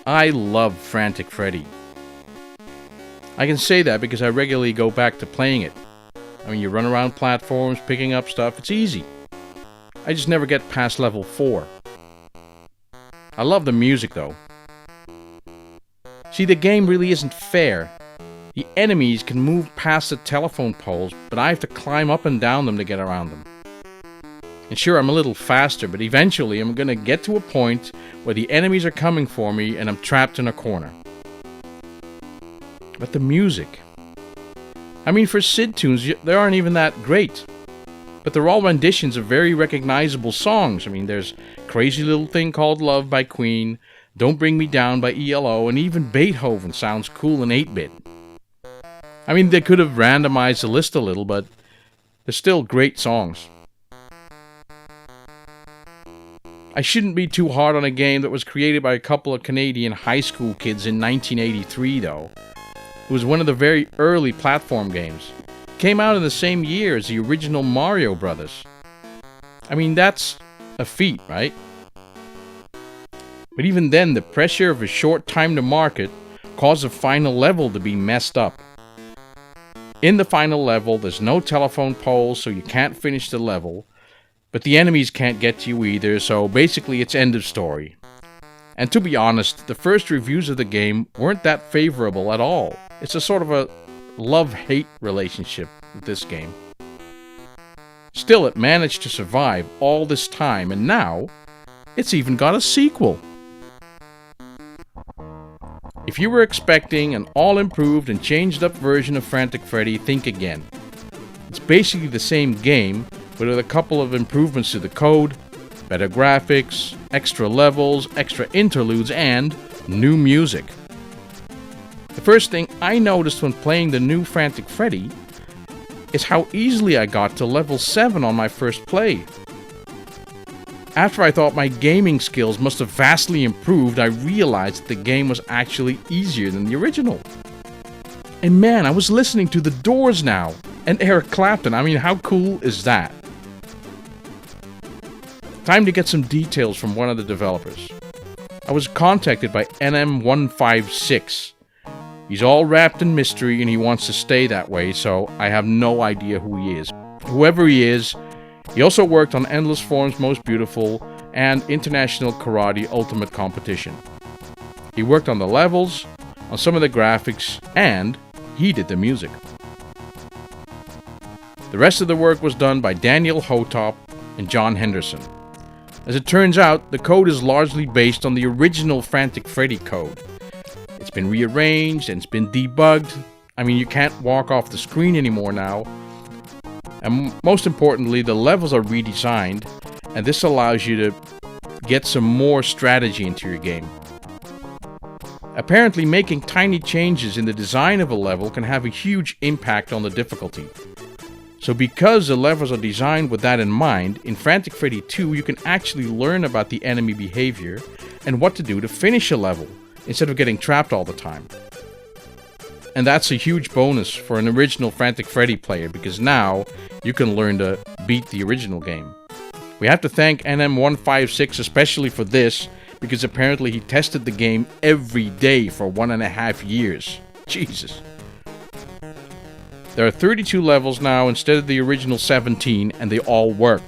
I love Frantic Freddie. I can say that because I regularly go back to playing it. I mean, you run around platforms, picking up stuff, it's easy. I just never get past level 4. I love the music though. See, the game really isn't fair. The enemies can move past the telephone poles, but I have to climb up and down them to get around them. And sure, I'm a little faster, but eventually I'm gonna get to a point where the enemies are coming for me and I'm trapped in a corner. But the music. I mean, for SID tunes, they aren't even that great. But they're all renditions of very recognizable songs. I mean, there's Crazy Little Thing Called Love by Queen, Don't Bring Me Down by ELO, and even Beethoven sounds cool in 8-bit. I mean, they could have randomized the list a little, but they're still great songs. I shouldn't be too hard on a game that was created by a couple of Canadian high school kids in 1983, though. It was one of the very early platform games. It came out in the same year as the original Mario Brothers. I mean, that's a feat, right? But even then, the pressure of a short time to market caused the final level to be messed up. In the final level, there's no telephone poles, so you can't finish the level, but the enemies can't get to you either, so basically it's end of story. And to be honest, the first reviews of the game weren't that favorable at all. It's a sort of a love-hate relationship with this game. Still, it managed to survive all this time, and now it's even got a sequel. If you were expecting an all-improved and changed-up version of Frantic Freddie, think again. It's basically the same game, but with a couple of improvements to the code, better graphics, extra levels, extra interludes, and new music. The first thing I noticed when playing the new Frantic Freddie is how easily I got to level 7 on my first play. After I thought my gaming skills must have vastly improved, I realized that the game was actually easier than the original. And man, I was listening to The Doors now, and Eric Clapton. I mean, how cool is that? Time to get some details from one of the developers. I was contacted by NM156. He's all wrapped in mystery and he wants to stay that way, so I have no idea who he is. Whoever he is, he also worked on Endless Form's Most Beautiful and International Karate Ultimate Competition. He worked on the levels, on some of the graphics, and he did the music. The rest of the work was done by Daniel Hotop and John Henderson. As it turns out, the code is largely based on the original Frantic Freddie code. It's been rearranged and it's been debugged. I mean, you can't walk off the screen anymore now. And most importantly, the levels are redesigned, and this allows you to get some more strategy into your game. Apparently, making tiny changes in the design of a level can have a huge impact on the difficulty. So because the levels are designed with that in mind, in Frantic Freddie 2 you can actually learn about the enemy behavior and what to do to finish a level, instead of getting trapped all the time. And that's a huge bonus for an original Frantic Freddie player, because now you can learn to beat the original game. We have to thank NM156 especially for this, because apparently he tested the game every day for 1.5 years. Jesus. There are 32 levels now instead of the original 17, and they all work.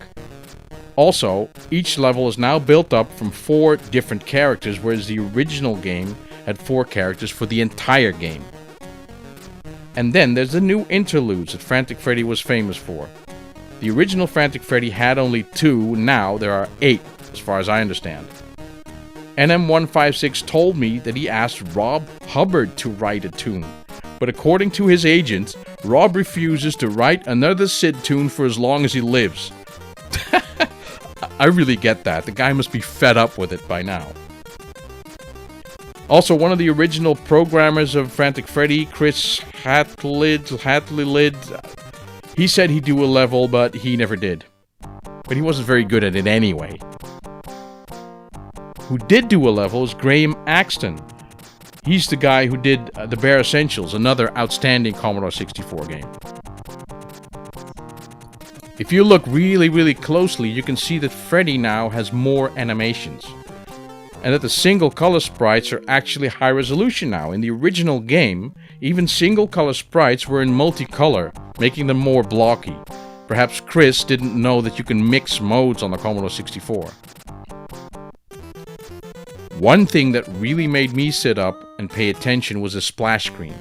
Also, each level is now built up from 4 different characters, whereas the original game had 4 characters for the entire game. And then there's the new interludes that Frantic Freddie was famous for. The original Frantic Freddie had only 2, now there are 8, as far as I understand. NM156 told me that he asked Rob Hubbard to write a tune, but according to his agent, Rob refuses to write another SID tune for as long as he lives. I really get that. The guy must be fed up with it by now. Also, one of the original programmers of Frantic Freddie, Chris Hatlid, he said he'd do a level, but he never did. But he wasn't very good at it anyway. Who did do a level is Graham Axton. He's the guy who did The Bare Essentials, another outstanding Commodore 64 game. If you look really, really closely, you can see that Freddy now has more animations. and that the single color sprites are actually high resolution now. In the original game, even single color sprites were in multicolor, making them more blocky. Perhaps Chris didn't know that you can mix modes on the Commodore 64. One thing that really made me sit up and pay attention was the splash screen.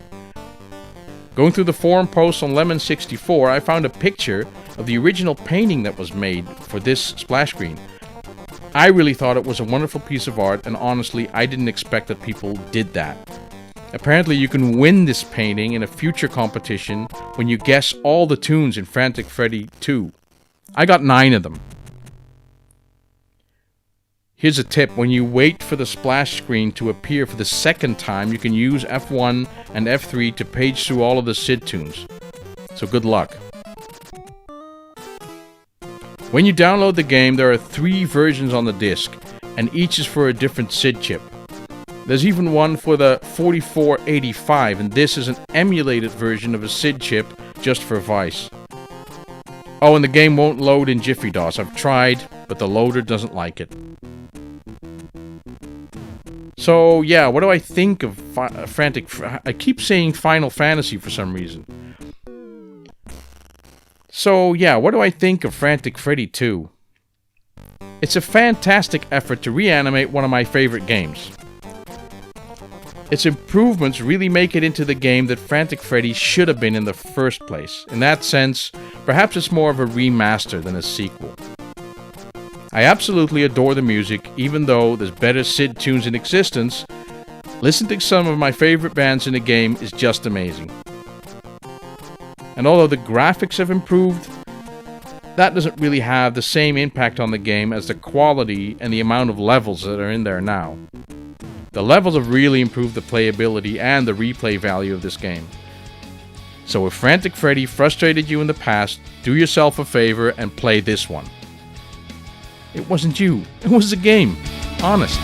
Going through the forum posts on Lemon 64, I found a picture of the original painting that was made for this splash screen. I really thought it was a wonderful piece of art, and honestly, I didn't expect that people did that. Apparently, you can win this painting in a future competition when you guess all the tunes in Frantic Freddie 2. I got 9 of them. Here's a tip: when you wait for the splash screen to appear for the second time, you can use F1 and F3 to page through all of the SID tunes. So good luck. When you download the game, there are 3 versions on the disc, and each is for a different SID chip. There's even one for the 4485, and this is an emulated version of a SID chip just for Vice. Oh, and the game won't load in Jiffy DOS. I've tried, but the loader doesn't like it. So yeah, what do I think of I keep saying Final Fantasy for some reason. So yeah, what do I think of Frantic Freddie 2? It's a fantastic effort to reanimate one of my favorite games. Its improvements really make it into the game that Frantic Freddie should have been in the first place. In that sense, perhaps it's more of a remaster than a sequel. I absolutely adore the music, even though there's better SID tunes in existence. Listening to some of my favorite bands in the game is just amazing. And although the graphics have improved, that doesn't really have the same impact on the game as the quality and the amount of levels that are in there now. The levels have really improved the playability and the replay value of this game. So if Frantic Freddie frustrated you in the past, do yourself a favor and play this one. It wasn't you, it was the game. Honest.